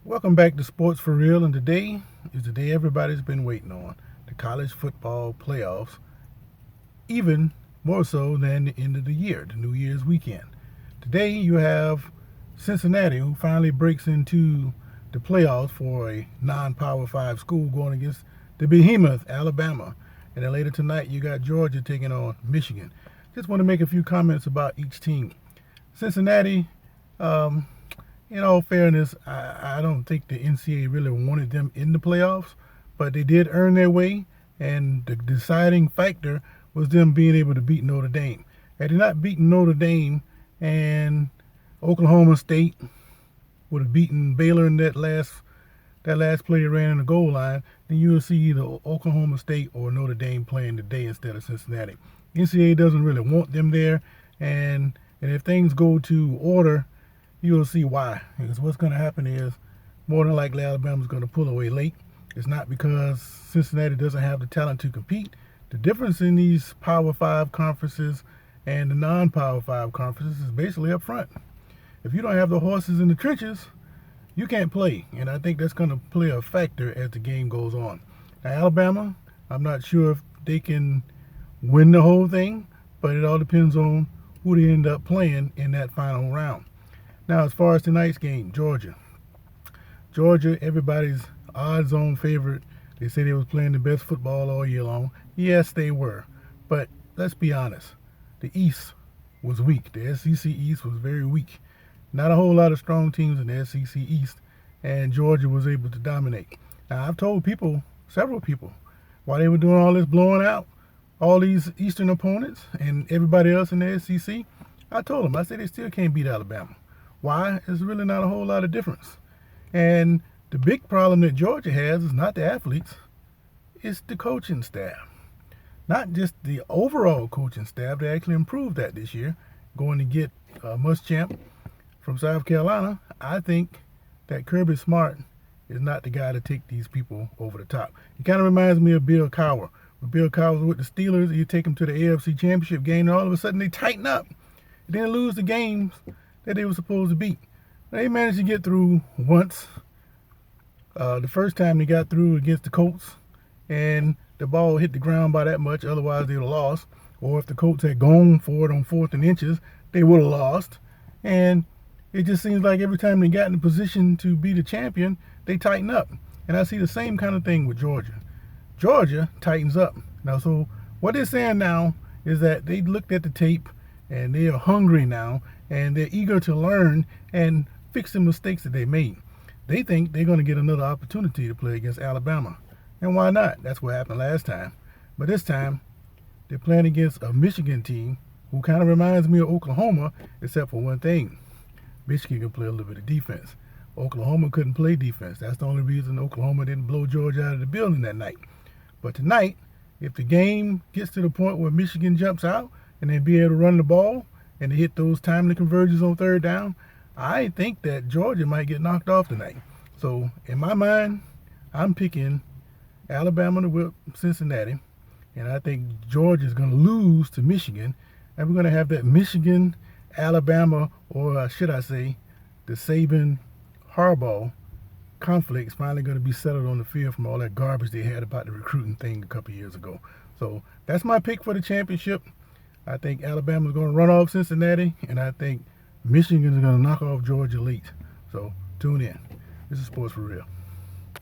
Welcome back to Sports for Real, and today is the day everybody's been waiting on, the college football playoffs, even more so than the end of the year, the New Year's weekend. Today you have Cincinnati, who finally breaks into the playoffs for a non-Power 5 school going against the behemoth, Alabama. And then later tonight you got Georgia taking on Michigan. Just want to make a few comments about each team. Cincinnati, in all fairness, I don't think the NCAA really wanted them in the playoffs, but they did earn their way, and the deciding factor was them being able to beat Notre Dame. Had they not beaten Notre Dame and Oklahoma State would have beaten Baylor in that last play they ran in the goal line, then you will see either Oklahoma State or Notre Dame playing today instead of Cincinnati. NCAA doesn't really want them there, and if things go to order, you'll see why. Because what's going to happen is more than likely Alabama's going to pull away late. It's not because Cincinnati doesn't have the talent to compete. The difference in these Power 5 conferences and the non-Power 5 conferences is basically up front. If you don't have the horses in the trenches, you can't play. And I think that's going to play a factor as the game goes on. Now, Alabama, I'm not sure if they can win the whole thing, but it all depends on who they end up playing in that final round. Now, as far as tonight's game, Georgia, everybody's odds-on favorite. They say they was playing the best football all year long. Yes, they were. But let's be honest. The East was weak. The SEC East was very weak. Not a whole lot of strong teams in the SEC East, and Georgia was able to dominate. Now, I've told people, several people, while they were doing all this blowing out all these Eastern opponents and everybody else in the SEC, I told them, I said they still can't beat Alabama. Why? There's really not a whole lot of difference. And the big problem that Georgia has is not the athletes, it's the coaching staff. Not just the overall coaching staff. They actually improved that this year, going to get Muschamp from South Carolina. I think that Kirby Smart is not the guy to take these people over the top. He kind of reminds me of Bill Cowher. When Bill Cowher was with the Steelers, you take them to the AFC Championship game, and all of a sudden they tighten up. And then lose the games that they were supposed to beat. They managed to get through once. The first time they got through against the Colts, and the ball hit the ground by that much, otherwise they would have lost. Or if the Colts had gone for it on 4th and inches, they would have lost. And it just seems like every time they got in a position to be the champion, they tighten up. And I see the same kind of thing with Georgia. Georgia tightens up. Now, so what they're saying now is that they looked at the tape and they are hungry now, and they're eager to learn and fix the mistakes that they made. They think they're going to get another opportunity to play against Alabama. And why not? That's what happened last time. But this time, they're playing against a Michigan team who kind of reminds me of Oklahoma, except for one thing. Michigan can play a little bit of defense. Oklahoma couldn't play defense. That's the only reason Oklahoma didn't blow Georgia out of the building that night. But tonight, if the game gets to the point where Michigan jumps out and they be able to run the ball and they hit those timely conversions on 3rd down, I think that Georgia might get knocked off tonight. So in my mind, I'm picking Alabama to whip Cincinnati, and I think Georgia is going to lose to Michigan, and we're going to have that Michigan, Alabama, or should I say, the Saban-Harbaugh conflict is finally going to be settled on the field from all that garbage they had about the recruiting thing a couple years ago. So that's my pick for the championship. I think Alabama's going to run off Cincinnati, and I think Michigan is going to knock off Georgia late. So tune in. This is Sports for Real.